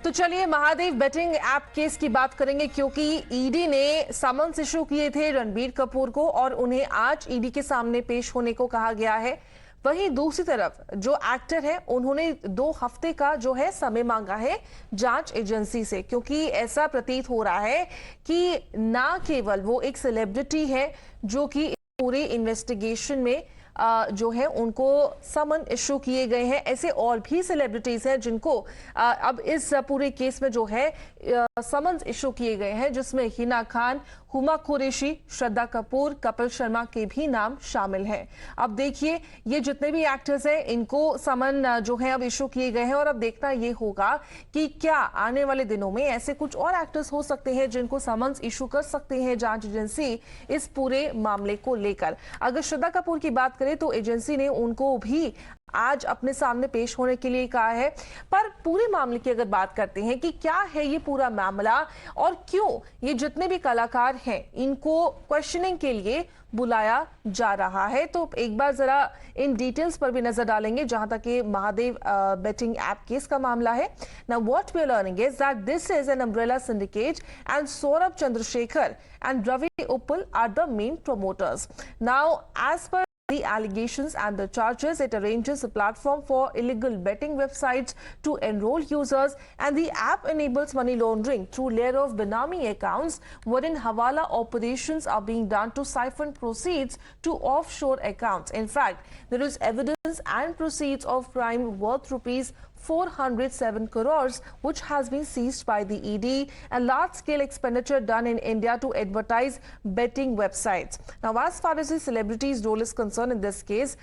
तो चलिए Mahadev betting app case की बात करेंगे, क्योंकि ईडी ने समन्स इशू किए थे रणबीर कपूर को और उन्हें आज ईडी के सामने पेश होने को कहा गया है। वहीं दूसरी तरफ जो एक्टर है उन्होंने 2 हफ्ते का जो है समय मांगा है जांच एजेंसी से, क्योंकि ऐसा प्रतीत हो रहा है कि ना केवल वो एक सेलिब्रिटी है जो कि पूरे इन्वेस्टिगेशन में जो है उनको समन इशू किए गए हैं, ऐसे और भी सेलिब्रिटीज हैं जिनको अब इस पूरे केस में जो है समन्स इशू किए गए हैं, जिसमें हिना खान, हुमा कुरैशी, श्रद्धा कपूर, कपिल शर्मा के भी नाम शामिल हैं। अब देखिए ये जितने भी एक्टर्स हैं इनको समन जो है अब इशू किए गए हैं और अब देखना ये होगा कि क्या आने वाले दिनों में ऐसे कुछ और एक्टर्स हो सकते हैं जिनको समन्स इशू कर सकते हैं जांच एजेंसी इस पूरे मामले को लेकर। अगर श्रद्धा कपूर की बात करें तो एजेंसी ने उनको भी आज अपने सामने पेश होने के लिए कहा है। पर पूरे मामले की अगर बात करते हैं कि क्या है ये पूरा मामला और क्यों ये जितने भी कलाकार हैं इनको क्वेश्चनिंग के लिए बुलाया जा रहा है, तो एक बार जरा इन डिटेल्स पर भी नजर डालेंगे जहां तक कि महादेव बेटिंग ऐप केस का मामला है। Now what we are learning is that this is an umbrella syndicate and Saurabh Chandrasekhar and Ravi Uppal are the main promoters. Now, as per the allegations and the charges, it arranges a platform for illegal betting websites to enroll users, and the app enables money laundering through layer of Benami accounts wherein Hawala operations are being done to siphon proceeds to offshore accounts. In fact, there is evidence and proceeds of crime worth rupees 407 crores which has been seized by the ED, and large-scale expenditure done in India to advertise betting websites. Now, as far as the celebrities' role is concerned in this case,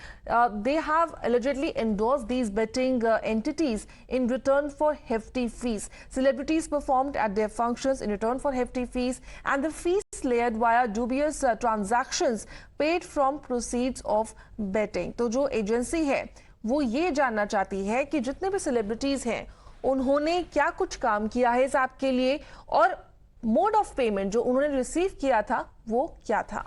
they have allegedly endorsed these betting entities in return for hefty fees. Celebrities performed at their functions in return for hefty fees, and the fees cleared via dubious transactions paid from proceeds of betting. तो जो agency है वो ये जानना चाहती है कि जितने भी सेलिब्रिटीज हैं उन्होंने क्या कुछ काम किया है इस ऐप के लिए और मोड ऑफ पेमेंट जो उन्होंने रिसीव किया था वो क्या था।